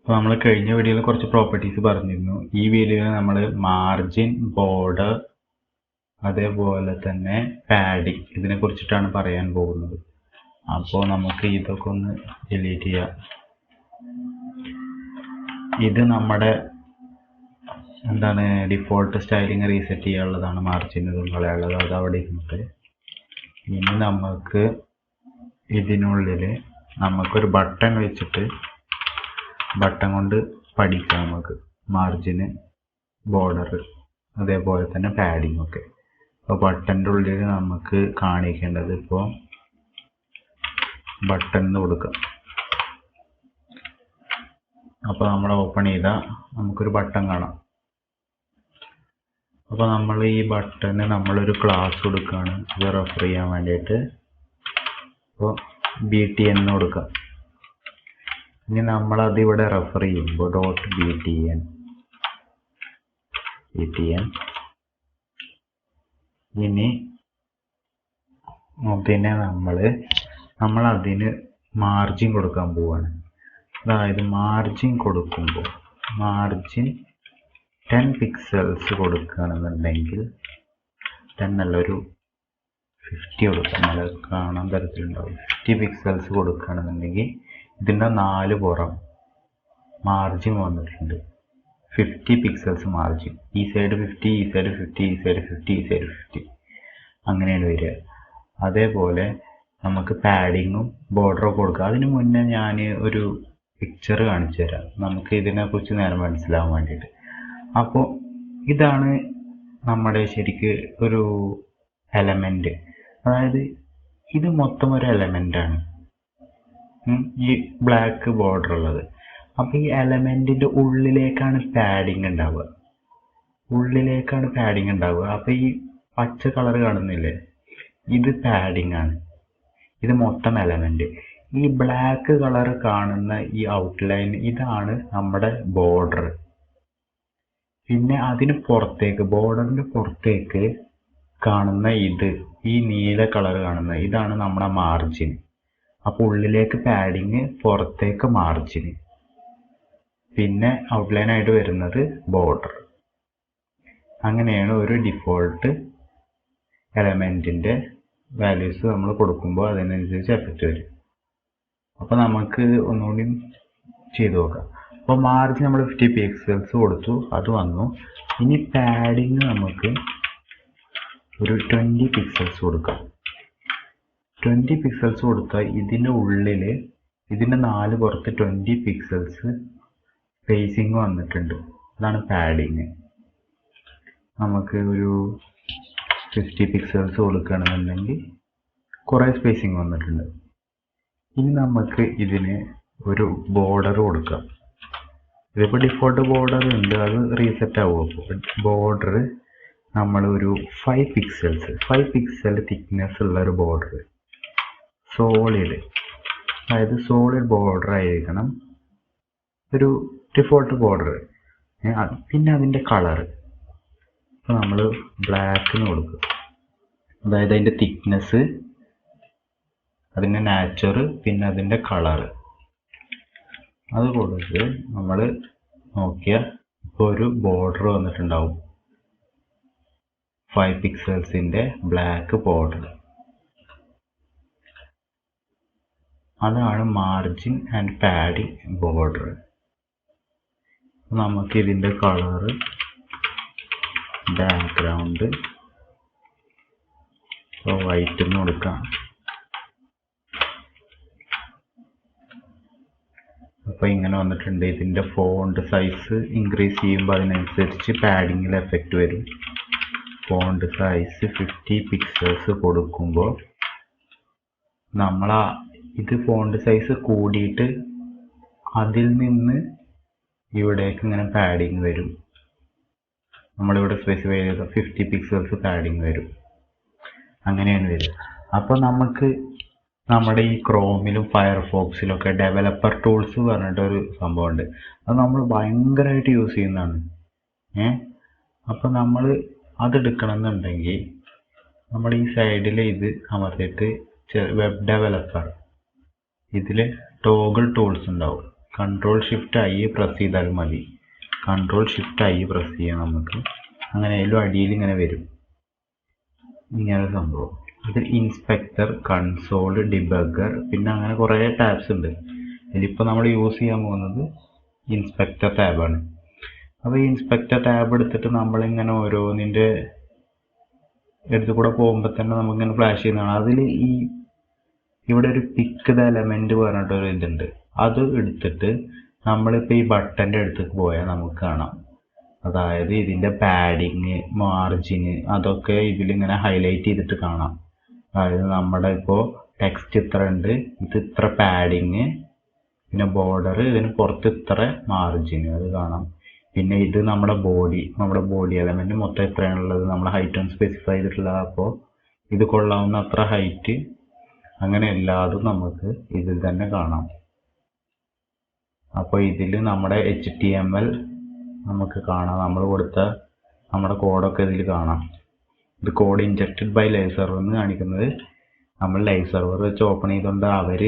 അപ്പോൾ നമ്മൾ കഴിഞ്ഞ വീഡിയോയിൽ കുറച്ച് പ്രോപ്പർട്ടീസ് പറഞ്ഞിരുന്നു. ഈ വീഡിയോയിൽ നമ്മൾ മാർജിൻ, ബോർഡർ, അതേപോലെ തന്നെ പാഡിങ് ഇതിനെ കുറിച്ചിട്ടാണ് പറയാൻ പോകുന്നത്. അപ്പോൾ നമുക്ക് ഇതൊക്കെ ഒന്ന് ഡിലീറ്റ് ചെയ്യാം. ഇത് നമ്മുടെ ഡിഫോൾട്ട് സ്റ്റൈലിങ് റീസെറ്റ് ചെയ്യാനുള്ളതാണ്. മാർജിൻ ഇതും കളയാനുള്ളത് അത് അവിടെ ഇരുന്നിട്ട് ഇനി നമുക്ക് ഇതിനുള്ളിൽ നമുക്കൊരു ബട്ടൺ വെച്ചിട്ട് ബട്ടൺ കൊണ്ട് പഠിക്കാം. നമുക്ക് മാർജിന്, ബോർഡർ, അതേപോലെ തന്നെ പാഡിങ് ഒക്കെ. അപ്പോൾ ബട്ടൻ്റെ ഉള്ളിൽ നമുക്ക് കാണിക്കേണ്ടത് ഇപ്പോൾ ബട്ടൺ കൊടുക്കാം. അപ്പോൾ നമ്മൾ ഓപ്പൺ ചെയ്താൽ നമുക്കൊരു ബട്ടൺ കാണാം. അപ്പോൾ നമ്മൾ ഈ ബട്ടന് നമ്മളൊരു ക്ലാസ് കൊടുക്കുകയാണ് ഇത് റെഫർ ചെയ്യാൻ വേണ്ടിയിട്ട്. അപ്പോൾ BTN കൊടുക്കാം. ഇനി നമ്മളത് ഇവിടെ റെഫർ ചെയ്യുമ്പോൾ .btn ഇനി പിന്നെ നമ്മൾ അതിന് മാർജിൻ കൊടുക്കാൻ പോവാണ്. അതായത് മാർജിൻ കൊടുക്കുമ്പോൾ മാർജിൻ 10 പിക്സൽസ് കൊടുക്കുകയാണെന്നുണ്ടെങ്കിൽ 10 അല്ല, ഒരു 50 കൊടുക്കാം. നല്ല കാണാൻ തരത്തിലുണ്ടാവും. 50 പിക്സൽസ് കൊടുക്കുകയാണെന്നുണ്ടെങ്കിൽ ഇതിൻ്റെ 4 പുറം മാർജിൻ വന്നിട്ടുണ്ട്. 50 പിക്സൽസ് മാർജിൻ. ഈ സൈഡ് 50, ഈ സൈഡ് 50, ഈ സൈഡ് 50, ഈ സൈഡ് 50, അങ്ങനെയാണ് വരിക. അതേപോലെ നമുക്ക് പാഡിങ്ങും ബോർഡറും കൊടുക്കുക. അതിന് മുന്നേ ഞാൻ ഒരു പിക്ചർ കാണിച്ചു തരാം, നമുക്ക് ഇതിനെക്കുറിച്ച് നേരെ മനസ്സിലാവാൻ വേണ്ടിയിട്ട്. അപ്പോൾ ഇതാണ് നമ്മുടെ ശരിക്ക് ഒരു എലമെന്റ്. അതായത് ഇത് മൊത്തം ഒരു എലമെന്റാണ്, ഈ ബ്ലാക്ക് ബോർഡർ ഉള്ളത്. അപ്പോൾ ഈ എലമെന്റിന്റെ ഉള്ളിലേക്കാണ് പാഡിങ് ഉണ്ടാവുക. അപ്പോൾ ഈ പച്ച കളർ കാണുന്നില്ലേ, ഇത് പാഡിങ് ആണ്. ഇത് മൊത്തം എലമെന്റ്. ഈ ബ്ലാക്ക് കളർ കാണുന്ന ഈ ഔട്ട്ലൈൻ ഇതാണ് നമ്മുടെ ബോർഡർ. പിന്നെ അതിന് പുറത്തേക്ക്, ബോർഡറിന്റെ പുറത്തേക്ക് കാണുന്ന ഈ നീല കളർ കാണുന്ന ഇതാണ് നമ്മുടെ മാർജിൻ. അപ്പോൾ ഉള്ളിലേക്ക് പാഡിങ്, പുറത്തേക്ക് മാർജിൻ, പിന്നെ ഔട്ട്ലൈൻ ആയിട്ട് വരുന്നത് ബോർഡർ. അങ്ങനെയാണ് ഒരു ഡിഫോൾട്ട് എലമെന്റിന്റെ വാല്യൂസ് നമ്മൾ കൊടുക്കുമ്പോൾ അതിനനുസരിച്ച് എഫക്റ്റ് വരും. അപ്പോൾ നമുക്ക് ഒന്നുകൂടി ചെയ്തു നോക്കാം. അപ്പോൾ മാർജിൻ നമ്മൾ 50 പിക്സൽസ് കൊടുത്തു, അത് വന്നു. ഇനി പാഡിങ് നമുക്ക് ഒരു 20 പിക്സൽസ് കൊടുക്കാം. 20 പിക്സൽസ് കൊടുത്താൽ ഇതിൻ്റെ ഉള്ളിൽ, ഇതിൻ്റെ 4 പുറത്ത് 20 പിക്സൽസ് സ്പേസിങ് വന്നിട്ടുണ്ട്. അതാണ് പാഡിങ്. നമുക്ക് ഒരു 50 പിക്സൽസ് കൊടുക്കുകയാണെന്നുണ്ടെങ്കിൽ കുറേ സ്പേസിങ് വന്നിട്ടുണ്ട്. ഇനി നമുക്ക് ഇതിന് ഒരു ബോർഡർ കൊടുക്കാം. ഇതിപ്പോൾ ഡിഫോൾട്ട് ബോർഡർ ഉണ്ട്, അത് റീസെറ്റ് ആവും. അപ്പോൾ ബോർഡർ നമ്മൾ ഒരു 5 പിക്സൽ തിക്നെസ് ഉള്ള ഒരു ബോർഡർ, സോളിഡ്, അതായത് സോളിഡ് ബോർഡർ ആയിരിക്കണം ഒരു ഡിഫോൾട്ട് ബോർഡർ. പിന്നെ അതിൻ്റെ കളർ ഇപ്പോൾ നമ്മൾ ബ്ലാക്കിന് കൊടുക്കും. അതായത് അതിൻ്റെ തിക്നെസ്, അതിൻ്റെ നാച്ചർ, പിന്നെ അതിൻ്റെ കളർ അത് കൊടുത്ത് നമ്മൾ നോക്കിയാൽ ഇപ്പോൾ ഒരു ബോർഡർ വന്നിട്ടുണ്ടാവും, 5 പിക്സൽസിൻ്റെ ബ്ലാക്ക് ബോർഡർ. അതാണ് മാർജിൻ ആൻഡ് പാഡിങ് ബോർഡർ. നമുക്ക് ഇതിൻ്റെ കളർ, ബാക്ക്ഗ്രൗണ്ട് വൈറ്റ് എന്ന് കൊടുക്കാം. അപ്പോൾ ഇങ്ങനെ വന്നിട്ടുണ്ട്. ഇതിൻ്റെ ഫോണ്ട് സൈസ് ഇൻക്രീസ് ചെയ്യുമ്പോൾ അതിനനുസരിച്ച് പാഡിങ്ങിൽ എഫക്റ്റ് വരും. ഫോണ്ട് സൈസ് 50 പിക്സൽസ് കൊടുക്കുമ്പോൾ ഇത് ഫോണ്ട് സൈസ് കൂടിയിട്ട് അതിൽ നിന്ന് ഇവിടേക്ക് ഇങ്ങനെ പാഡിങ് വരും. നമ്മളിവിടെ സ്പെസിഫൈ ചെയ്ത 50 പിക്സൽസ് പാഡിങ് വരും. അങ്ങനെയാണ് വരിക. അപ്പോൾ നമുക്ക് നമ്മുടെ ഈ ക്രോമിലും ഫയർഫോക്സിലൊക്കെ ഡെവലപ്പർ ടൂൾസ് പറഞ്ഞിട്ടൊരു സംഭവമുണ്ട്. അത് നമ്മൾ ഭയങ്കരമായിട്ട് യൂസ് ചെയ്യുന്നതാണ്. അപ്പോൾ നമ്മൾ അതെടുക്കണം എന്നുണ്ടെങ്കിൽ നമ്മൾ ഈ സൈഡിൽ ഇത് അമർത്തിയിട്ട് വെബ് ഡെവലപ്പർ, ഇതിൽ ടോഗിൾ ടൂൾസ് ഉണ്ടാവും കൺട്രോൾ ഷിഫ്റ്റ് ഐ പ്രസ് ചെയ്താൽ മതി. കൺട്രോൾ ഷിഫ്റ്റ് ഐ പ്രസ് ചെയ്യാം നമുക്ക്. അങ്ങനെ അതിലും അടിയിൽ ഇങ്ങനെ വരും ഇങ്ങനെ സംഭവം. ഇത് ഇൻസ്പെക്ടർ, കൺസോൾ, ഡിബഗർ, പിന്നെ അങ്ങനെ കുറേ ടാബ്സ് ഉണ്ട്. ഇതിലിപ്പോൾ നമ്മൾ യൂസ് ചെയ്യാൻ പോകുന്നത് ഇൻസ്പെക്ടർ ടാബാണ്. അപ്പോൾ ഈ ഇൻസ്പെക്ടർ ടാബ് എടുത്തിട്ട് നമ്മളിങ്ങനെ ഓരോന്നിൻ്റെ എടുത്തു കൂടെ പോകുമ്പോൾ തന്നെ നമുക്കിങ്ങനെ ഫ്ലാഷ് ചെയ്യുന്നതാണ്. അതിൽ ഇവിടെ ഒരു പിക്ക് ദ എലമെന്റ് പറഞ്ഞിട്ടൊരു ഇതുണ്ട്. അത് എടുത്തിട്ട് നമ്മളിപ്പോൾ ഈ ബട്ടൻ്റെ അടുത്തേക്ക് പോയാൽ നമുക്ക് കാണാം. അതായത് ഇതിൻ്റെ പാഡിങ്, മാർജിന് അതൊക്കെ ഇതിലിങ്ങനെ ഹൈലൈറ്റ് ചെയ്തിട്ട് കാണാം. അതായത് നമ്മുടെ ഇപ്പോൾ ടെക്സ്റ്റ് ഇത്ര ഉണ്ട്, ഇത് ഇത്ര പാഡിങ്, പിന്നെ ബോർഡർ, ഇതിന് പുറത്ത് ഇത്ര മാർജിന് അത് കാണാം. പിന്നെ ഇത് നമ്മുടെ ബോഡി എലമെന്റ് മൊത്തം എത്രയാണുള്ളത്, നമ്മുടെ ഹൈറ്റ് ഒന്ന് സ്പെസിഫൈ ചെയ്തിട്ടുള്ളത്. അപ്പോൾ ഇത് കൊള്ളാവുന്ന അത്ര ഹൈറ്റ്, അങ്ങനെ എല്ലാതും നമുക്ക് ഇതിൽ തന്നെ കാണാം. അപ്പോൾ ഇതിൽ നമ്മുടെ HTML നമുക്ക് കാണാം, നമ്മൾ കൊടുത്ത നമ്മുടെ കോഡൊക്കെ ഇതിൽ കാണാം. ഇത് code injected by live server എന്ന് കാണിക്കുന്നത് നമ്മൾ ലൈവ് സെർവർ വെച്ച് ഓപ്പൺ ചെയ്തുകൊണ്ട് അവർ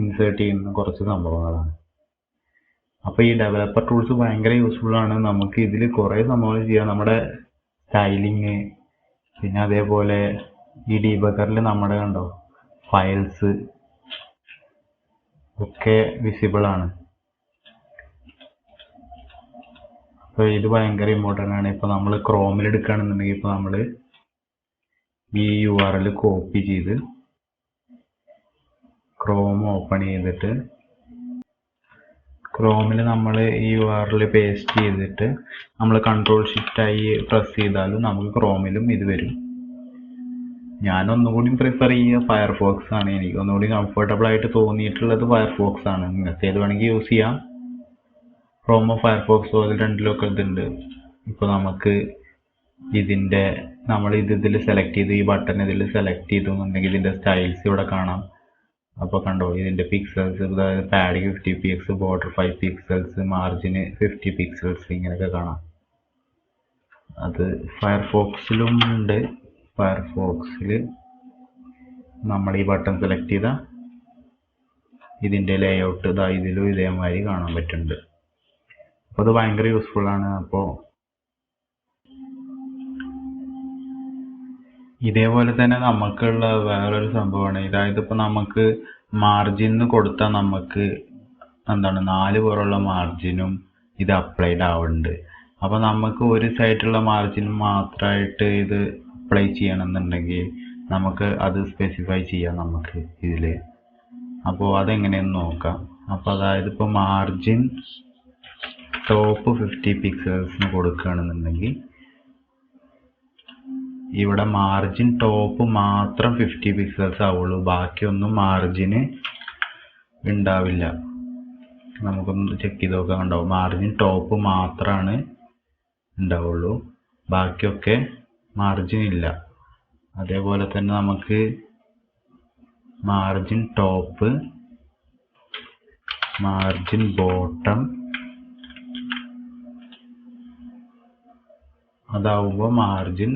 ഇൻസേർട്ട് ചെയ്യുന്ന കുറച്ച് സംഭവങ്ങളാണ്. അപ്പോൾ ഈ ഡെവലപ്പർ ടൂൾസ് ഭയങ്കര യൂസ്ഫുൾ ആണ്. നമുക്ക് ഇതിൽ കുറേ സംഭവങ്ങൾ ചെയ്യാം. നമ്മുടെ സ്റ്റൈലിങ്, പിന്നെ അതേപോലെ ഈ ഡീബഗറിൽ നമ്മുടെ കണ്ടോ ഫയൽസ് ഒക്കെ വിസിബിൾ ആണ്. അപ്പോൾ ഇത് ഭയങ്കര ഇമ്പോർട്ടൻ്റ് ആണ്. ഇപ്പോൾ നമ്മൾ ക്രോമിൽ എടുക്കുകയാണെന്നുണ്ടെങ്കിൽ ഇപ്പോൾ നമ്മൾ ഈ URL കോപ്പി ചെയ്ത് ക്രോം ഓപ്പൺ ചെയ്തിട്ട് ക്രോമിൽ നമ്മൾ ഈ URL പേസ്റ്റ് ചെയ്തിട്ട് നമ്മൾ കൺട്രോൾ ഷിഫ്റ്റ് ആയി പ്രസ് ചെയ്താലും നമുക്ക് ക്രോമിലും ഇത് വരും. ഞാൻ ഒന്നുകൂടി പ്രിഫർ ചെയ്യുക ഫയർഫോക്സ് ആണ്. എനിക്ക് ഒന്നുകൂടി കംഫർട്ടബിൾ ആയിട്ട് തോന്നിയിട്ടുള്ളത് ഫയർഫോക്സ് ആണ്. നിങ്ങൾക്ക് ഏത് വേണമെങ്കിൽ യൂസ് ചെയ്യാം, ക്രോമോ ഫയർഫോക്സോ, അതിൽ രണ്ടിലൊക്കെ ഇതുണ്ട്. ഇപ്പോൾ നമുക്ക് ഇതിൻ്റെ നമ്മൾ ഇതിൽ സെലക്ട് ചെയ്ത് ഈ ബട്ടൺ ഇതിൽ സെലക്ട് ചെയ്തു എന്നുണ്ടെങ്കിൽ ഇതിൻ്റെ സ്റ്റൈൽസ് ഇവിടെ കാണാം. അപ്പോൾ കണ്ടോ ഇതിൻ്റെ പിക്സൽസ്, അതായത് padding 50 px, border 5 pixels, മാർജിന് 50 pixels ഇങ്ങനെയൊക്കെ കാണാം. അത് ഫയർഫോക്സിലും ഉണ്ട്. ഫയർഫോക്സിൽ നമ്മൾ ഈ ബട്ടൺ സെലക്ട് ചെയ്താൽ ഇതിൻ്റെ ലേഔട്ട് ഇതിലും ഇതേമാതിരി കാണാൻ പറ്റുന്നുണ്ട്. അപ്പോൾ അത് ഭയങ്കര യൂസ്ഫുൾ ആണ്. അപ്പോൾ ഇതേപോലെ തന്നെ നമുക്കുള്ള വേറൊരു സംഭവമാണ്, അതായത് ഇപ്പോൾ നമുക്ക് മാർജിന് കൊടുത്താൽ നമുക്ക് എന്താണ് 4 പേരുള്ള മാർജിനും ഇത് അപ്ലൈഡ് ആവുന്നുണ്ട്. അപ്പോൾ നമുക്ക് ഒരു സൈഡിലുള്ള മാർജിൻ മാത്രമായിട്ട് ഇത് അപ്ലൈ ചെയ്യണമെന്നുണ്ടെങ്കിൽ നമുക്ക് അത് സ്പെസിഫൈ ചെയ്യാം നമുക്ക് ഇതിൽ. അപ്പോൾ അതെങ്ങനെയെന്ന് നോക്കാം. അപ്പോൾ അതായത് ഇപ്പോൾ മാർജിൻ ടോപ്പ് 50 pixels കൊടുക്കുകയാണെന്നുണ്ടെങ്കിൽ ഇവിടെ മാർജിൻ ടോപ്പ് മാത്രം 50 pixels ആവുള്ളൂ, ബാക്കിയൊന്നും മാർജിന് ഉണ്ടാവില്ല. നമുക്കൊന്ന് ചെക്ക് ചെയ്ത് നോക്കാൻ ഉണ്ടാവും. മാർജിൻ ടോപ്പ് മാത്രമാണ് ഉണ്ടാവുള്ളൂ, ബാക്കിയൊക്കെ മാർജിൻ ഇല്ല. അതേപോലെ തന്നെ നമുക്ക് മാർജിൻ ടോപ്പ്, മാർജിൻ ബോട്ടം അതാവുമ്പോൾ മാർജിൻ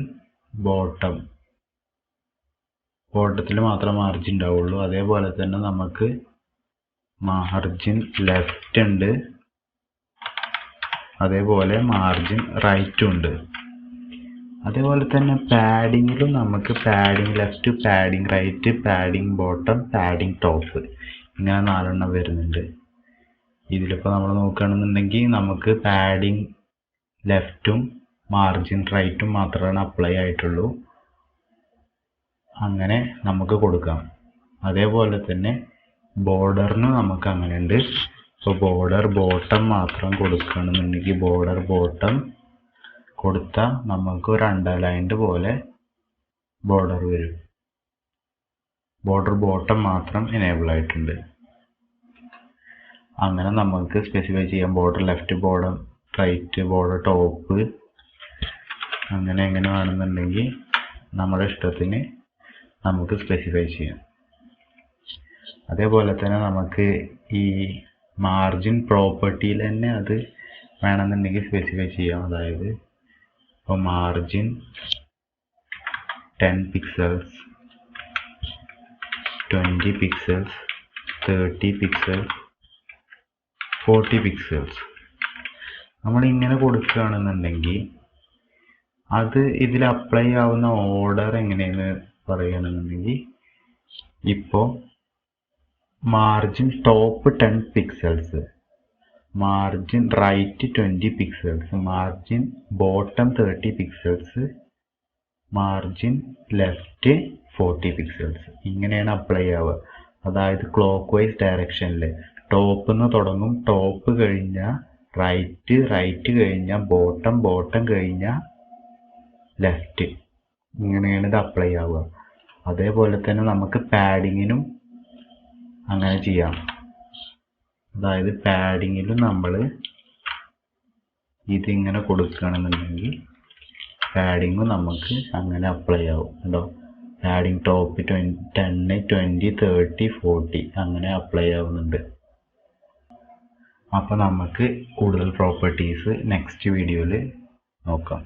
ബോട്ടത്തിൽ മാത്രം മാർജിൻ ഉണ്ടാവുള്ളൂ. അതേപോലെ തന്നെ നമുക്ക് മാർജിൻ ലെഫ്റ്റ് ഉണ്ട്, അതേപോലെ മാർജിൻ റൈറ്റും ഉണ്ട്. അതേപോലെ തന്നെ പാഡിങ്ങിലും നമുക്ക് padding left, padding right, padding bottom, padding top ഇങ്ങനെ 4 എണ്ണം വരുന്നുണ്ട്. ഇതിലിപ്പോൾ നമ്മൾ നോക്കുകയാണെന്നുണ്ടെങ്കിൽ നമുക്ക് പാഡിങ് ലെഫ്റ്റും മാർജിൻ റൈറ്റും മാത്രമാണ് അപ്ലൈ ആയിട്ടുള്ളൂ. അങ്ങനെ നമുക്ക് കൊടുക്കാം. അതേപോലെ തന്നെ ബോർഡറിന് നമുക്ക് അങ്ങനെ ഉണ്ട്. ഇപ്പോൾ ബോർഡർ ബോട്ടം മാത്രം കൊടുക്കുകയാണെന്നുണ്ടെങ്കിൽ ബോർഡർ ബോട്ടം കൊടുത്താൽ നമുക്ക് ഒരു അണ്ടർലൈൻഡ് പോലെ ബോർഡർ വരും. ബോർഡർ ബോട്ടം മാത്രം എനേബിൾ ആയിട്ടുണ്ട്. അങ്ങനെ നമുക്ക് സ്പെസിഫൈ ചെയ്യാം. Border left, border right, border top, അങ്ങനെ എങ്ങനെ വേണമെന്നുണ്ടെങ്കിൽ നമ്മുടെ ഇഷ്ടത്തിന് നമുക്ക് സ്പെസിഫൈ ചെയ്യാം. അതേപോലെ തന്നെ നമുക്ക് ഈ മാർജിൻ പ്രോപ്പർട്ടിയിൽ തന്നെ അത് വേണമെന്നുണ്ടെങ്കിൽ സ്പെസിഫൈ ചെയ്യാം. അതായത് ഇപ്പോൾ margin 10 pixels, 20 pixels, 30 pixels, 40 pixels. നമ്മൾ ഇങ്ങനെ കൊടുക്കുകയാണെന്നുണ്ടെങ്കിൽ അത് ഇതിൽ അപ്ലൈ ആവുന്ന ഓർഡർ എങ്ങനെയെന്ന് പറയുകയാണെന്നുണ്ടെങ്കിൽ ഇപ്പോൾ margin top 10 pixels, margin right 20 pixels, margin bottom 30 pixels, margin left 40 pixels, ഇങ്ങനെയാണ് അപ്ലൈ ആവുക. അതായത് ക്ലോക്ക് വൈസ് ഡയറക്ഷനിൽ ടോപ്പിൽ നിന്ന് തുടങ്ങും, ടോപ്പ് കഴിഞ്ഞാൽ റൈറ്റ്, റൈറ്റ് കഴിഞ്ഞാൽ ബോട്ടം, ബോട്ടം കഴിഞ്ഞാൽ ലെഫ്റ്റ്, ഇങ്ങനെയാണ് ഇത് അപ്ലൈ ആവുക. അതേപോലെ തന്നെ നമുക്ക് പാഡിങ്ങിനും അങ്ങനെ ചെയ്യാം. അതായത് പാഡിങ്ങിലും നമ്മൾ ഇതിങ്ങനെ കൊടുക്കുകയാണെന്നുണ്ടെങ്കിൽ പാഡിങ്ങും നമുക്ക് അങ്ങനെ അപ്ലൈ ആവും. കേട്ടോ, പാഡിങ് ടോപ്പ് 10, 20, 30, 40 അങ്ങനെ അപ്ലൈ ആവുന്നുണ്ട്. അപ്പോൾ നമുക്ക് കൂടുതൽ പ്രോപ്പർട്ടീസ് നെക്സ്റ്റ് വീഡിയോയിൽ നോക്കാം.